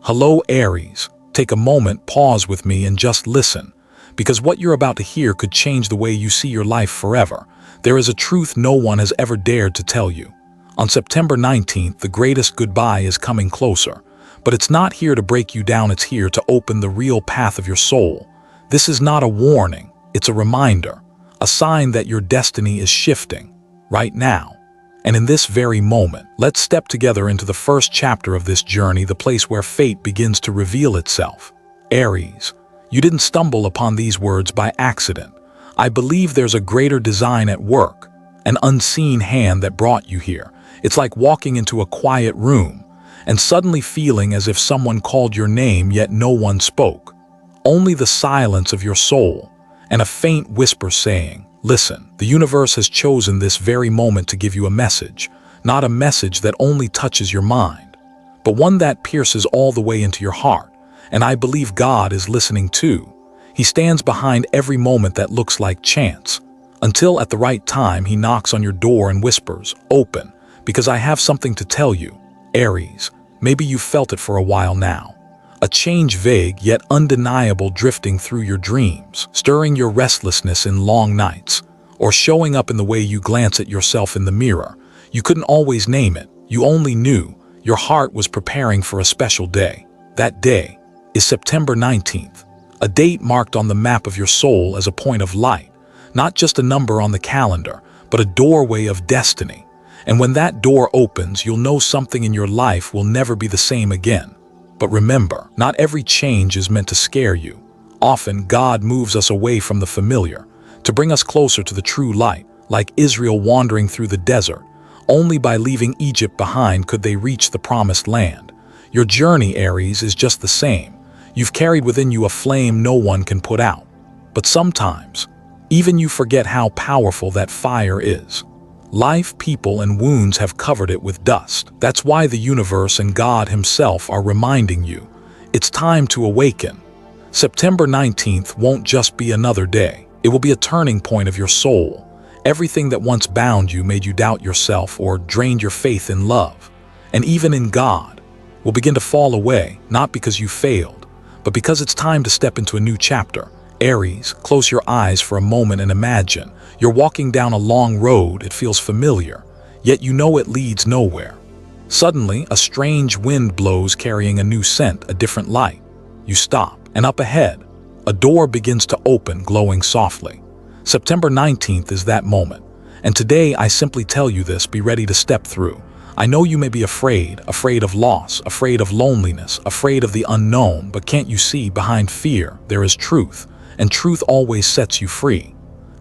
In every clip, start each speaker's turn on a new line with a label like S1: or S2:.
S1: Hello, Aries. Take a moment, pause with me, and just listen, because what you're about to hear could change the way you see your life forever. There is a truth no one has ever dared to tell you. On September 19th, the greatest goodbye is coming closer. But it's not here to break you down, it's here to open the real path of your soul. This is not a warning, it's a reminder, a sign that your destiny is shifting, right now. And in this very moment, let's step together into the first chapter of this journey, the place where fate begins to reveal itself. Aries, you didn't stumble upon these words by accident. I believe there's a greater design at work, an unseen hand that brought you here. It's like walking into a quiet room and suddenly feeling as if someone called your name yet no one spoke. Only the silence of your soul and a faint whisper saying, "Listen, the universe has chosen this very moment to give you a message, not a message that only touches your mind, but one that pierces all the way into your heart. And I believe God is listening too. He stands behind every moment that looks like chance, until at the right time he knocks on your door and whispers, 'Open, because I have something to tell you.'" Aries, maybe you've felt it for a while now. A change vague yet undeniable drifting through your dreams, stirring your restlessness in long nights, or showing up in the way you glance at yourself in the mirror. You couldn't always name it, you only knew your heart was preparing for a special day. That day is September 19th, a date marked on the map of your soul as a point of light, not just a number on the calendar, but a doorway of destiny. And when that door opens, you'll know something in your life will never be the same again. But remember, not every change is meant to scare you. Often, God moves us away from the familiar, to bring us closer to the true light, like Israel wandering through the desert. Only by leaving Egypt behind could they reach the promised land. Your journey, Aries, is just the same. You've carried within you a flame no one can put out. But sometimes, even you forget how powerful that fire is. Life, people, and wounds have covered it with dust. That's why the universe and God himself are reminding you, it's time to awaken. September 19th won't just be another day. It will be a turning point of your soul. Everything that once bound you, made you doubt yourself, or drained your faith in love, and even in God, will begin to fall away, not because you failed, but because it's time to step into a new chapter. Aries, close your eyes for a moment and imagine you're walking down a long road. It feels familiar, yet you know it leads nowhere. Suddenly, a strange wind blows carrying a new scent, a different light. You stop, and up ahead, a door begins to open, glowing softly. September 19th is that moment, and today I simply tell you this: be ready to step through. I know you may be afraid of loss, afraid of loneliness, afraid of the unknown, but can't you see behind fear there is truth? And truth always sets you free.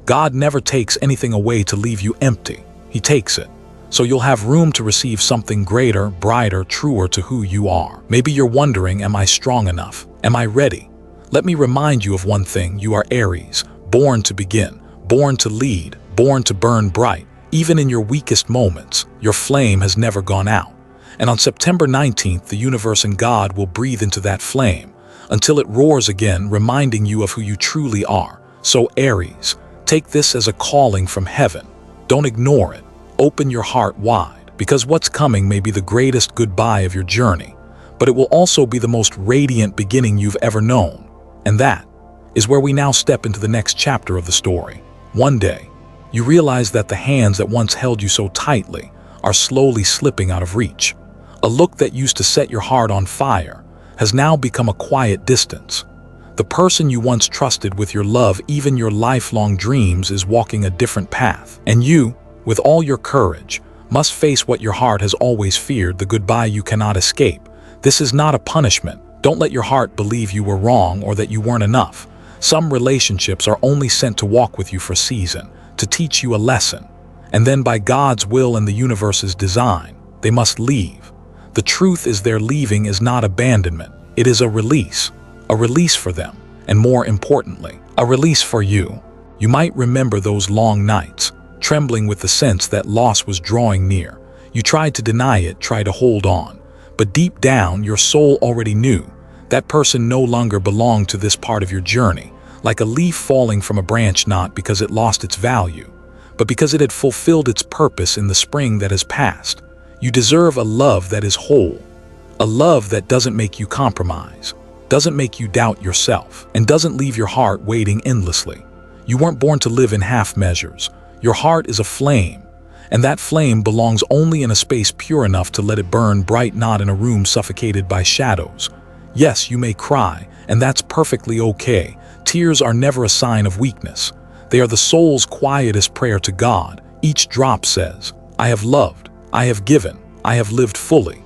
S1: God never takes anything away to leave you empty. He takes it, so you'll have room to receive something greater, brighter, truer to who you are. Maybe you're wondering, am I strong enough? Am I ready? Let me remind you of one thing: you are Aries, born to begin, born to lead, born to burn bright. Even in your weakest moments, your flame has never gone out. And on September 19th, the universe and God will breathe into that flame, until it roars again, reminding you of who you truly are. So Aries, take this as a calling from heaven. Don't ignore it. Open your heart wide, because what's coming may be the greatest goodbye of your journey, but it will also be the most radiant beginning you've ever known. And that is where we now step into the next chapter of the story. One day, you realize that the hands that once held you so tightly are slowly slipping out of reach. A look that used to set your heart on fire has now become a quiet distance. The person you once trusted with your love, even your lifelong dreams, is walking a different path. And you, with all your courage, must face what your heart has always feared, the goodbye you cannot escape. This is not a punishment. Don't let your heart believe you were wrong or that you weren't enough. Some relationships are only sent to walk with you for a season, to teach you a lesson. And then by God's will and the universe's design, they must leave. The truth is, their leaving is not abandonment. It is a release for them, and more importantly, a release for you. You might remember those long nights, trembling with the sense that loss was drawing near. You tried to deny it, tried to hold on, but deep down, your soul already knew that person no longer belonged to this part of your journey, like a leaf falling from a branch, not because it lost its value, but because it had fulfilled its purpose in the spring that has passed. You deserve a love that is whole, A love that doesn't make you compromise, doesn't make you doubt yourself, and doesn't leave your heart waiting endlessly. You weren't born to live in half measures. Your heart is a flame, and that flame belongs only in a space pure enough to let it burn bright, not in a room suffocated by shadows. Yes, you may cry, and that's perfectly okay. Tears are never a sign of weakness. They are the soul's quietest prayer to God. Each drop says, I have loved, I have given, I have lived fully.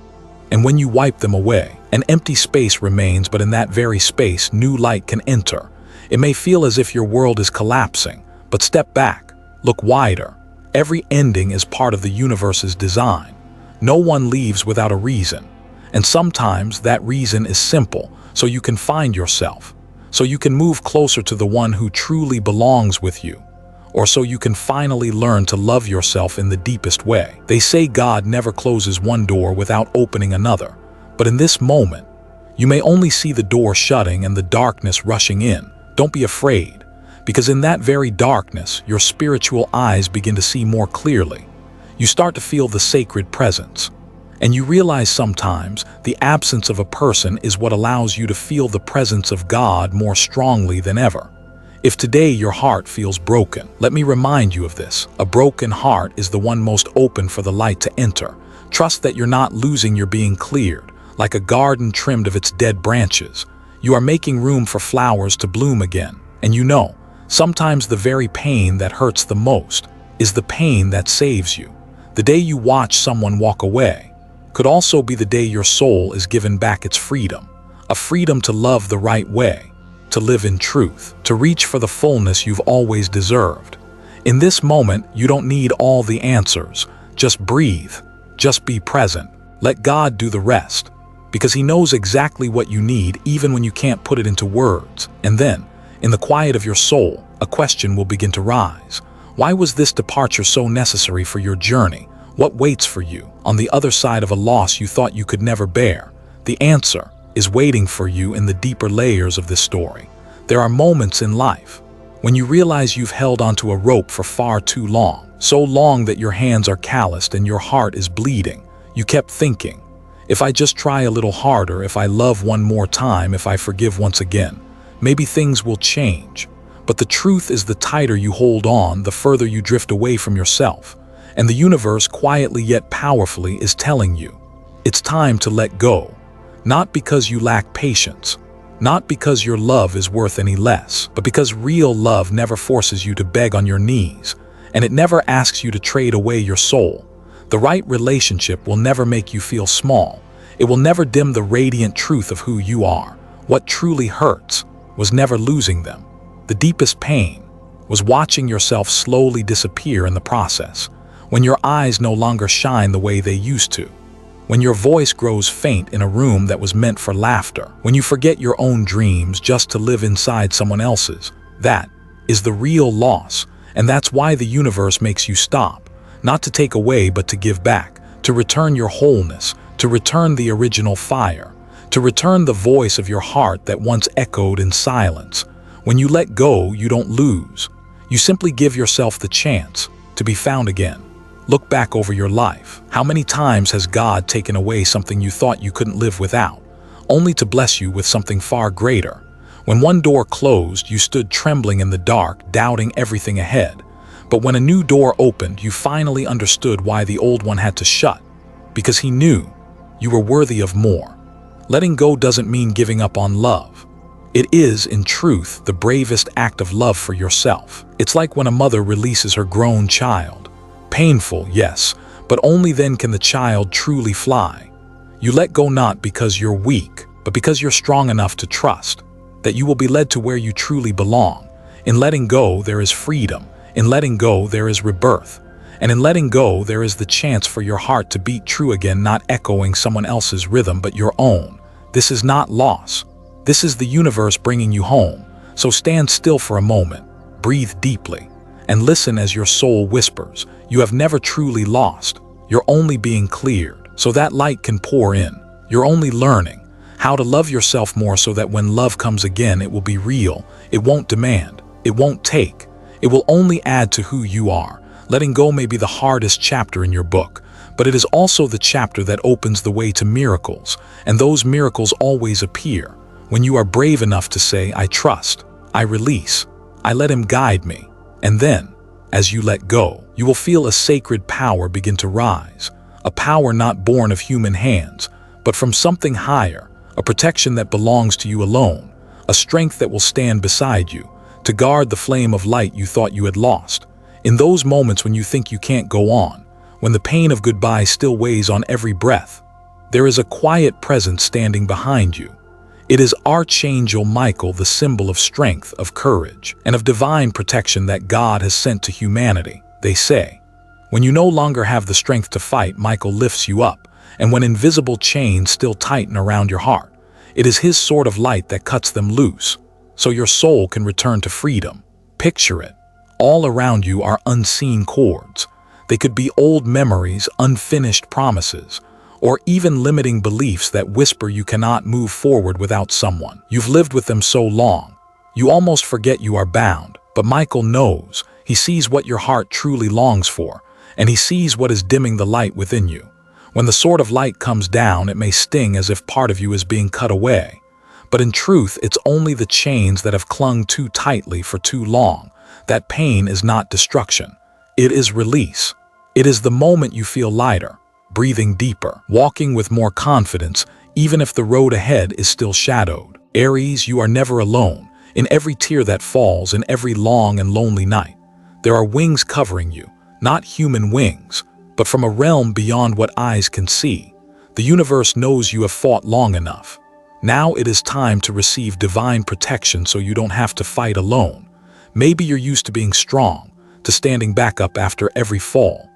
S1: And when you wipe them away, an empty space remains, but in that very space, new light can enter. It may feel as if your world is collapsing, but step back, look wider. Every ending is part of the universe's design. No one leaves without a reason. And sometimes that reason is simple, so you can find yourself, so you can move closer to the one who truly belongs with you, or so you can finally learn to love yourself in the deepest way. They say God never closes one door without opening another, but in this moment, you may only see the door shutting and the darkness rushing in. Don't be afraid, because in that very darkness, your spiritual eyes begin to see more clearly. You start to feel the sacred presence. And you realize sometimes the absence of a person is what allows you to feel the presence of God more strongly than ever. If today your heart feels broken, let me remind you of this. A broken heart is the one most open for the light to enter. Trust that you're not losing, you're being cleared, like a garden trimmed of its dead branches. You are making room for flowers to bloom again. And you know, sometimes the very pain that hurts the most is the pain that saves you. The day you watch someone walk away could also be the day your soul is given back its freedom, a freedom to love the right way, to live in truth, to reach for the fullness you've always deserved. In this moment, you don't need all the answers. Just breathe, just be present. Let God do the rest, because He knows exactly what you need even when you can't put it into words. And then, in the quiet of your soul, a question will begin to rise. Why was this departure so necessary for your journey? What waits for you on the other side of a loss you thought you could never bear? The answer is waiting for you in the deeper layers of this story. There are moments in life when you realize you've held onto a rope for far too long, so long that your hands are calloused and your heart is bleeding. You kept thinking, if I just try a little harder, if I love one more time, if I forgive once again, maybe things will change. But the truth is, the tighter you hold on, the further you drift away from yourself. And the universe, quietly yet powerfully, is telling you, it's time to let go. Not because you lack patience, not because your love is worth any less, but because real love never forces you to beg on your knees, and it never asks you to trade away your soul. The right relationship will never make you feel small. It will never dim the radiant truth of who you are. What truly hurts was never losing them. The deepest pain was watching yourself slowly disappear in the process. When your eyes no longer shine the way they used to, when your voice grows faint in a room that was meant for laughter, when you forget your own dreams just to live inside someone else's, that is the real loss. And that's why the universe makes you stop, not to take away but to give back, to return your wholeness, to return the original fire, to return the voice of your heart that once echoed in silence. When you let go, you don't lose. You simply give yourself the chance to be found again. Look back over your life. How many times has God taken away something you thought you couldn't live without, only to bless you with something far greater? When one door closed, you stood trembling in the dark, doubting everything ahead. But when a new door opened, you finally understood why the old one had to shut. Because He knew you were worthy of more. Letting go doesn't mean giving up on love. It is, in truth, the bravest act of love for yourself. It's like when a mother releases her grown child. Painful, yes, but only then can the child truly fly. You let go not because you're weak, but because you're strong enough to trust that you will be led to where you truly belong. In letting go, there is freedom. In letting go, there is rebirth. And in letting go, there is the chance for your heart to beat true again, not echoing someone else's rhythm, but your own. This is not loss. This is the universe bringing you home. So stand still for a moment, breathe deeply, and listen as your soul whispers, you have never truly lost. You're only being cleared, so that light can pour in. You're only learning how to love yourself more, so that when love comes again, it will be real. It won't demand. It won't take. It will only add to who you are. Letting go may be the hardest chapter in your book, but it is also the chapter that opens the way to miracles, and those miracles always appear when you are brave enough to say, I trust, I release, I let him guide me. And then, as you let go, you will feel a sacred power begin to rise, a power not born of human hands, but from something higher, a protection that belongs to you alone, a strength that will stand beside you, to guard the flame of light you thought you had lost. In those moments when you think you can't go on, when the pain of goodbye still weighs on every breath, there is a quiet presence standing behind you. It is Archangel Michael, the symbol of strength, of courage, and of divine protection that God has sent to humanity. They say, when you no longer have the strength to fight, Michael lifts you up, and when invisible chains still tighten around your heart, it is his sword of light that cuts them loose, so your soul can return to freedom. Picture it. All around you are unseen cords. They could be old memories, unfinished promises, or even limiting beliefs that whisper you cannot move forward without someone. You've lived with them so long, you almost forget you are bound. But Michael knows. He sees what your heart truly longs for, and he sees what is dimming the light within you. When the sword of light comes down, it may sting as if part of you is being cut away. But in truth, it's only the chains that have clung too tightly for too long. That pain is not destruction. It is release. It is the moment you feel lighter, breathing deeper, walking with more confidence, even if the road ahead is still shadowed. Aries, you are never alone. In every tear that falls, in every long and lonely night, there are wings covering you, not human wings, but from a realm beyond what eyes can see. The universe knows you have fought long enough. Now it is time to receive divine protection so you don't have to fight alone. Maybe you're used to being strong, to standing back up after every fall.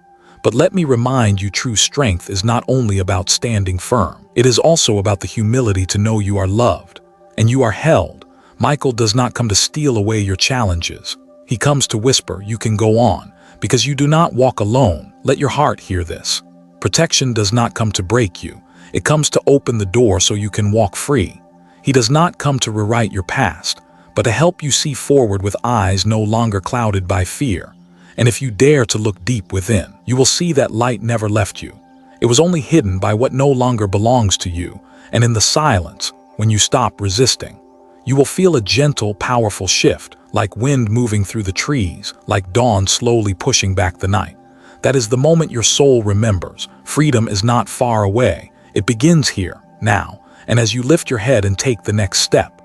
S1: But let me remind you, true strength is not only about standing firm. It is also about the humility to know you are loved and you are held. Michael does not come to steal away your challenges. He comes to whisper, you can go on, because you do not walk alone. Let your heart hear this. Protection does not come to break you. It comes to open the door so you can walk free. He does not come to rewrite your past, but to help you see forward with eyes no longer clouded by fear. And if you dare to look deep within, you will see that light never left you. It was only hidden by what no longer belongs to you. And in the silence, when you stop resisting, you will feel a gentle, powerful shift, like wind moving through the trees, like dawn slowly pushing back the night. That is the moment your soul remembers. Freedom is not far away. It begins here, now. And as you lift your head and take the next step,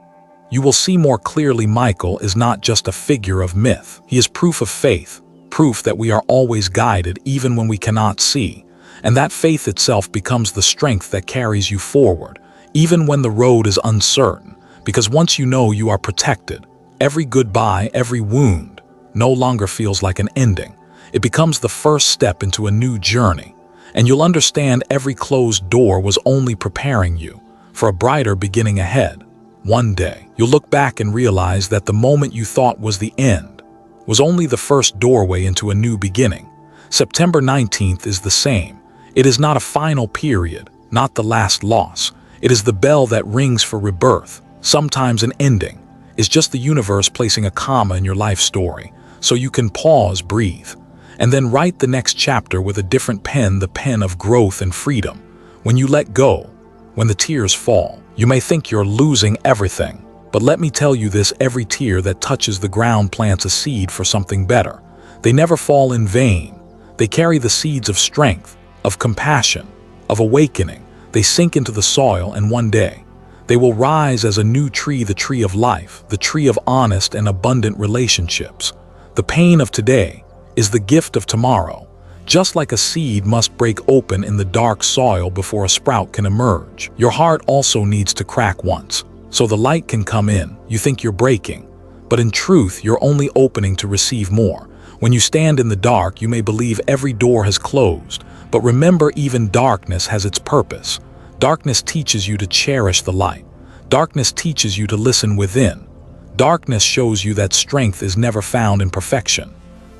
S1: you will see more clearly Michael is not just a figure of myth. He is proof of faith, proof that we are always guided even when we cannot see. And that faith itself becomes the strength that carries you forward, even when the road is uncertain. Because once you know you are protected, every goodbye, every wound, no longer feels like an ending. It becomes the first step into a new journey. And you'll understand every closed door was only preparing you for a brighter beginning ahead. One day, you'll look back and realize that the moment you thought was the end was only the first doorway into a new beginning. September 19th is the same. It is not a final period, not the last loss. It is the bell that rings for rebirth. Sometimes an ending is just the universe placing a comma in your life story, so you can pause, breathe, and then write the next chapter with a different pen, the pen of growth and freedom. When you let go, when the tears fall, you may think you're losing everything, but let me tell you this, every tear that touches the ground plants a seed for something better. They never fall in vain. They carry the seeds of strength, of compassion, of awakening. They sink into the soil, and one day, they will rise as a new tree, the tree of life, the tree of honest and abundant relationships. The pain of today is the gift of tomorrow. Just like a seed must break open in the dark soil before a sprout can emerge, your heart also needs to crack once, so the light can come in. You think you're breaking, but in truth, you're only opening to receive more. When you stand in the dark, you may believe every door has closed, but remember, even darkness has its purpose. Darkness teaches you to cherish the light. Darkness teaches you to listen within. Darkness shows you that strength is never found in perfection,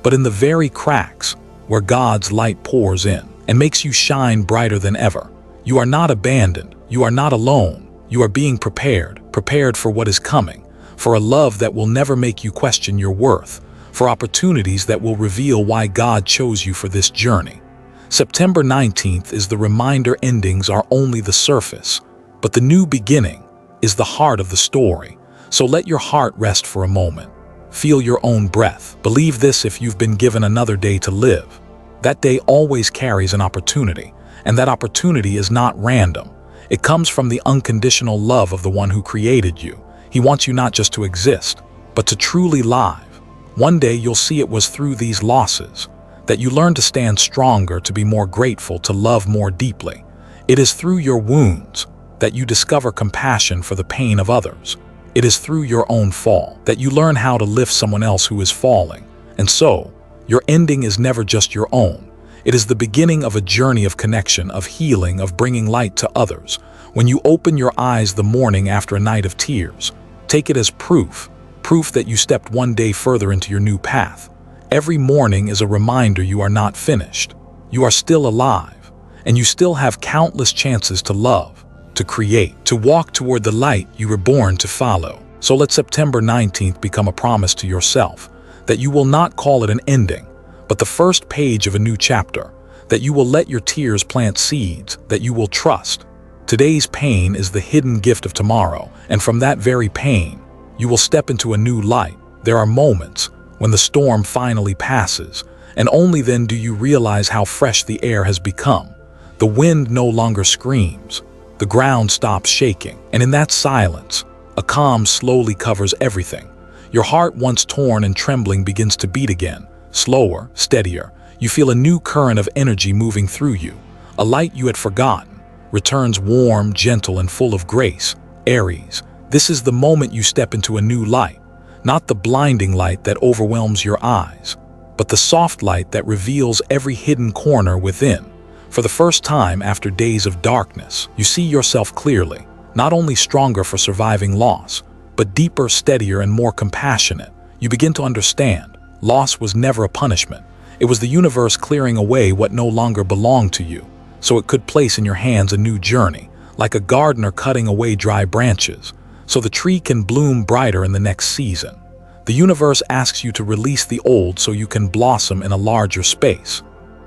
S1: but in the very cracks where God's light pours in and makes you shine brighter than ever. You are not abandoned. You are not alone. You are being prepared for what is coming, for a love that will never make you question your worth, for opportunities that will reveal why God chose you for this journey. September 19th is the reminder endings are only the surface, but the new beginning is the heart of the story. So let your heart rest for a moment. Feel your own breath. Believe this: if you've been given another day to live, that day always carries an opportunity, and that opportunity is not random. It comes from the unconditional love of the one who created you. He wants you not just to exist, but to truly live. One day you'll see it was through these losses that you learn to stand stronger, to be more grateful, to love more deeply. It is through your wounds that you discover compassion for the pain of others. It is through your own fall that you learn how to lift someone else who is falling. And so, your ending is never just your own. It is the beginning of a journey of connection, of healing, of bringing light to others. When you open your eyes the morning after a night of tears, take it as proof that you stepped one day further into your new path. Every morning is a reminder you are not finished. You are still alive, and you still have countless chances to love, to create, to walk toward the light you were born to follow. So let September 19th become a promise to yourself that you will not call it an ending, but the first page of a new chapter, that you will let your tears plant seeds, that you will trust. Today's pain is the hidden gift of tomorrow, and from that very pain, you will step into a new light. There are moments when the storm finally passes, and only then do you realize how fresh the air has become. The wind no longer screams, the ground stops shaking, and in that silence, a calm slowly covers everything. Your heart, once torn and trembling, begins to beat again, slower, steadier. You feel a new current of energy moving through you. A light you had forgotten returns, warm, gentle, and full of grace. Aries, this is the moment you step into a new light. Not the blinding light that overwhelms your eyes, but the soft light that reveals every hidden corner within. For the first time after days of darkness, you see yourself clearly, not only stronger for surviving loss, but deeper, steadier, and more compassionate. You begin to understand, loss was never a punishment. It was the universe clearing away what no longer belonged to you, so it could place in your hands a new journey, like a gardener cutting away dry branches, so the tree can bloom brighter in the next season. The universe asks you to release the old so you can blossom in a larger space.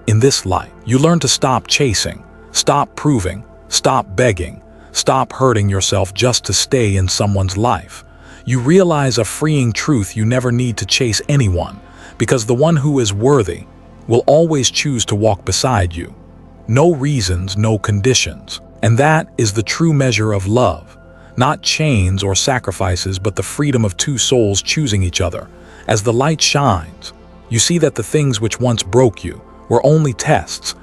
S1: In this light, you learn to stop chasing, stop proving, stop begging, stop hurting yourself just to stay in someone's life. You realize a freeing truth: you never need to chase anyone, because the one who is worthy will always choose to walk beside you. No reasons, no conditions. And that is the true measure of love. Not chains or sacrifices, but the freedom of two souls choosing each other. As the light shines, you see that the things which once broke you were only tests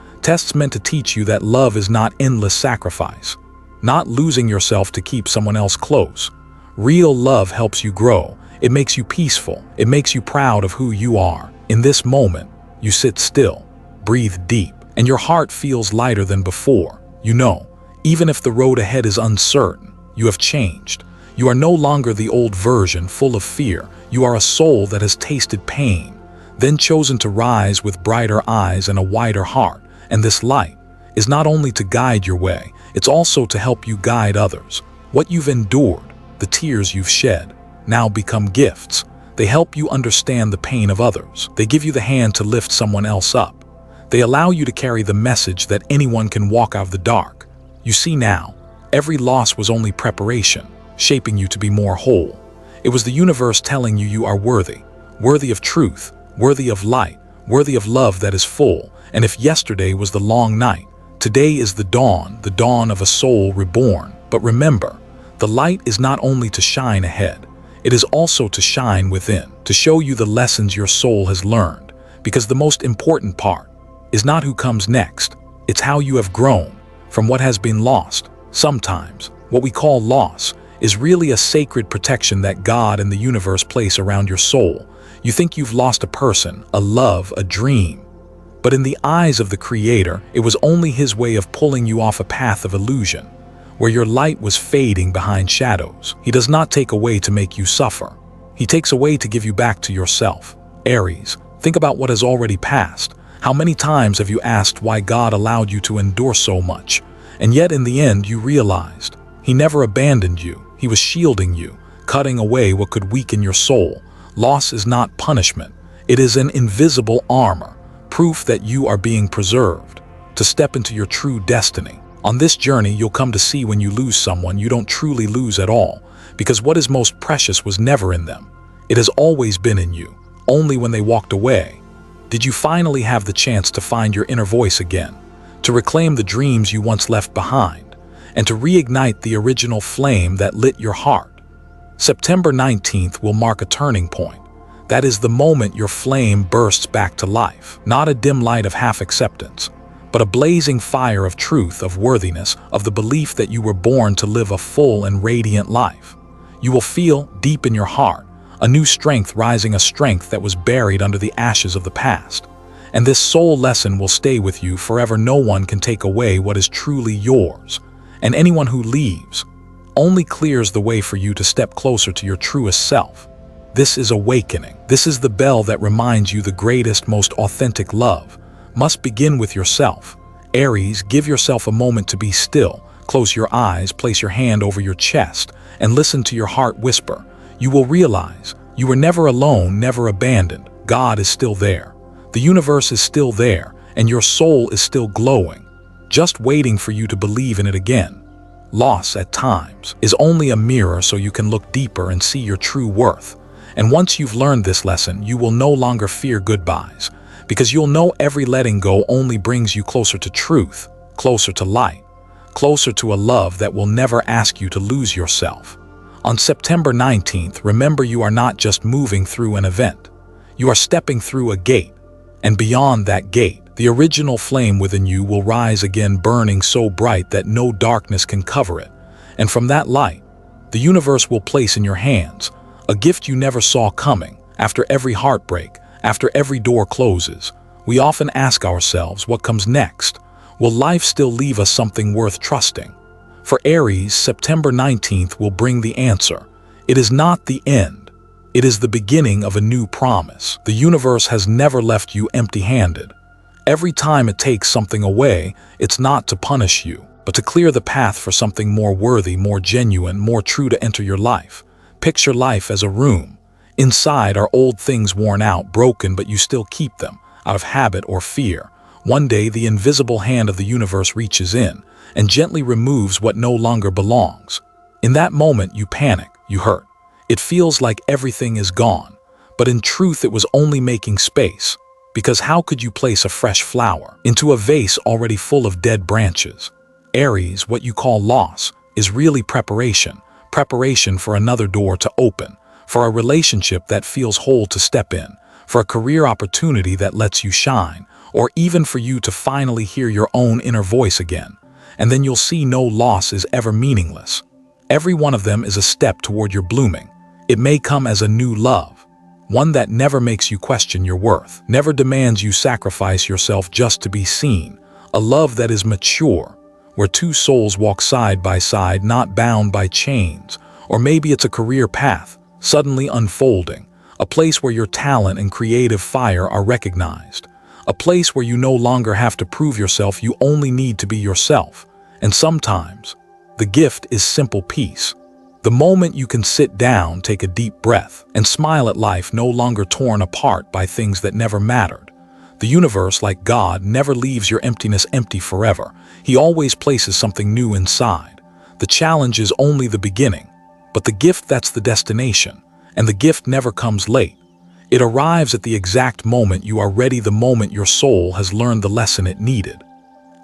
S1: meant to teach you that love is not endless sacrifice, not losing yourself to keep someone else close. Real love helps you grow. It makes you peaceful. It makes you proud of who you are. In this moment, you sit still, breathe deep, and your heart feels lighter than before. You know, even if the road ahead is uncertain, you have changed. You are no longer the old version full of fear. You are a soul that has tasted pain, then chosen to rise with brighter eyes and a wider heart. And this light is not only to guide your way, it's also to help you guide others. What you've endured, the tears you've shed, now become gifts. They help you understand the pain of others. They give you the hand to lift someone else up. They allow you to carry the message that anyone can walk out of the dark. You see now, every loss was only preparation, shaping you to be more whole. It was the universe telling you you are worthy, worthy of truth, worthy of light, worthy of love that is full. And if yesterday was the long night, today is the dawn of a soul reborn. But remember, the light is not only to shine ahead, it is also to shine within, to show you the lessons your soul has learned. Because the most important part is not who comes next, it's how you have grown from what has been lost. Sometimes, what we call loss is really a sacred protection that God and the universe place around your soul. You think you've lost a person, a love, a dream. But in the eyes of the Creator, it was only His way of pulling you off a path of illusion, where your light was fading behind shadows. He does not take away to make you suffer. He takes away to give you back to yourself. Aries, think about what has already passed. How many times have you asked why God allowed you to endure so much? And yet in the end you realized He never abandoned you. He was shielding you, cutting away what could weaken your soul. Loss is not punishment. It is an invisible armor, proof that you are being preserved. to step into your true destiny. On this journey, you'll come to see when you lose someone, you don't truly lose at all, because what is most precious was never in them. It has always been in you, only when they walked away. Did you finally have the chance to find your inner voice again, to reclaim the dreams you once left behind, and to reignite the original flame that lit your heart? September 19th will mark a turning point. That is the moment your flame bursts back to life, not a dim light of half-acceptance, but a blazing fire of truth, of worthiness, of the belief that you were born to live a full and radiant life. You will feel, deep in your heart, a new strength rising, a strength that was buried under the ashes of the past. And this soul lesson will stay with you forever. No one can take away what is truly yours, and anyone who leaves only clears the way for you to step closer to your truest self. This is awakening. This is the bell that reminds you the greatest, most authentic love must begin with yourself. Aries, give yourself a moment to be still. Close your eyes, place your hand over your chest, and listen to your heart whisper. You will realize you were never alone, never abandoned. God is still there. The universe is still there, and your soul is still glowing, just waiting for you to believe in it again. Loss, at times, is only a mirror so you can look deeper and see your true worth. And once you've learned this lesson, you will no longer fear goodbyes, because you'll know every letting go only brings you closer to truth, closer to light, closer to a love that will never ask you to lose yourself. On September 19th, remember, you are not just moving through an event. You are stepping through a gate, and beyond that gate, the original flame within you will rise again, burning so bright that no darkness can cover it. And from that light, the universe will place in your hands a gift you never saw coming. After every heartbreak, after every door closes, we often ask ourselves, what comes next? Will life still leave us something worth trusting? For Aries, September 19th will bring the answer. It is not the end. It is the beginning of a new promise. The universe has never left you empty-handed. Every time it takes something away, it's not to punish you, but to clear the path for something more worthy, more genuine, more true to enter your life. Picture life as a room. Inside are old things, worn out, broken, but you still keep them, out of habit or fear. One day, the invisible hand of the universe reaches in and gently removes what no longer belongs. In that moment, you panic, you hurt. It feels like everything is gone, but in truth, it was only making space. Because how could you place a fresh flower into a vase already full of dead branches? Aries, what you call loss, is really preparation for another door to open, for a relationship that feels whole to step in, for a career opportunity that lets you shine, or even for you to finally hear your own inner voice again. And then you'll see no loss is ever meaningless. Every one of them is a step toward your blooming. It may come as a new love, one that never makes you question your worth, never demands you sacrifice yourself just to be seen, a love that is mature, where two souls walk side by side, not bound by chains. Or maybe it's a career path, suddenly unfolding, a place where your talent and creative fire are recognized, a place where you no longer have to prove yourself, you only need to be yourself. And sometimes, the gift is simple peace. The moment you can sit down, take a deep breath, and smile at life, no longer torn apart by things that never mattered. The universe, like God, never leaves your emptiness empty forever. He always places something new inside. The challenge is only the beginning, but the gift, that's the destination. And the gift never comes late. It arrives at the exact moment you are ready, the moment your soul has learned the lesson it needed.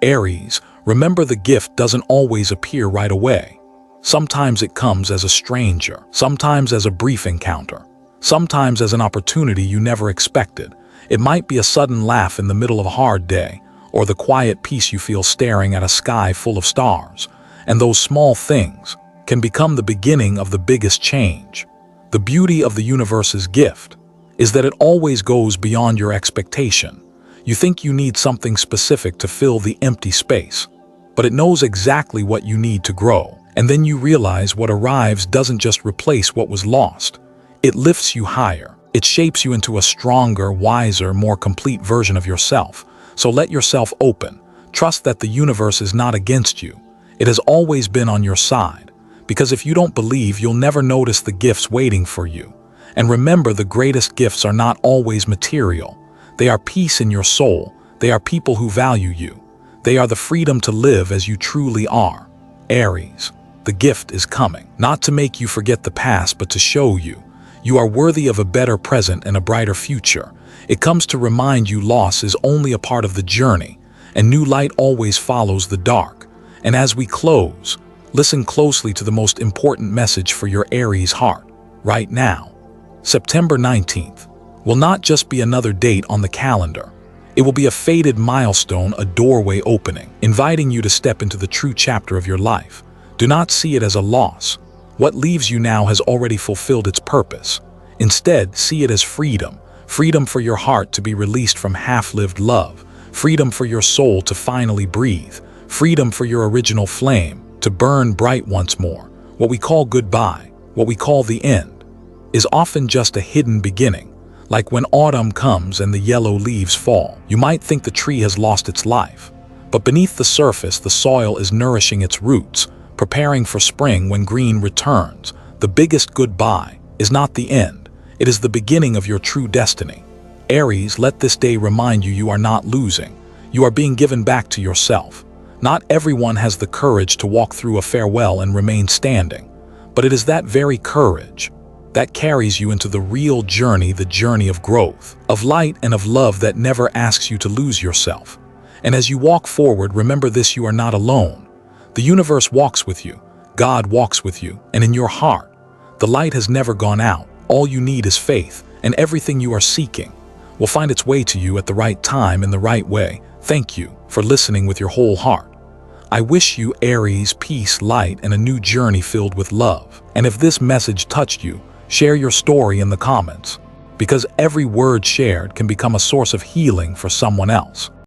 S1: Aries, remember, the gift doesn't always appear right away. Sometimes it comes as a stranger, sometimes as a brief encounter, sometimes as an opportunity you never expected. It might be a sudden laugh in the middle of a hard day, or the quiet peace you feel staring at a sky full of stars. And those small things can become the beginning of the biggest change. The beauty of the universe's gift is that it always goes beyond your expectation. You think you need something specific to fill the empty space, but it knows exactly what you need to grow. And then you realize what arrives doesn't just replace what was lost. It lifts you higher. It shapes you into a stronger, wiser, more complete version of yourself. So let yourself open. Trust that the universe is not against you. It has always been on your side. Because if you don't believe, you'll never notice the gifts waiting for you. And remember, the greatest gifts are not always material. They are peace in your soul. They are people who value you. They are the freedom to live as you truly are. Aries, the gift is coming, not to make you forget the past, but to show you you are worthy of a better present and a brighter future. It comes to remind you loss is only a part of the journey, and new light always follows the dark. And as we close, listen closely to the most important message for your Aries heart right now. September 19th will not just be another date on the calendar. It will be a fated milestone, a doorway opening, inviting you to step into the true chapter of your life. Do not see it as a loss. What leaves you now has already fulfilled its purpose. Instead, see it as freedom. Freedom for your heart to be released from half-lived love. Freedom for your soul to finally breathe. Freedom for your original flame to burn bright once more. What we call goodbye, what we call the end, is often just a hidden beginning. Like when autumn comes and the yellow leaves fall, you might think the tree has lost its life. But beneath the surface, the soil is nourishing its roots, preparing for spring when green returns. The biggest goodbye is not the end. It is the beginning of your true destiny. Aries, let this day remind you you are not losing. You are being given back to yourself. Not everyone has the courage to walk through a farewell and remain standing. But it is that very courage that carries you into the real journey, the journey of growth, of light and of love that never asks you to lose yourself. And as you walk forward, remember this: you are not alone. The universe walks with you, God walks with you, and in your heart, the light has never gone out. All you need is faith, and everything you are seeking will find its way to you at the right time in the right way. Thank you for listening with your whole heart. I wish you, Aries, peace, light, and a new journey filled with love. And if this message touched you, share your story in the comments, because every word shared can become a source of healing for someone else.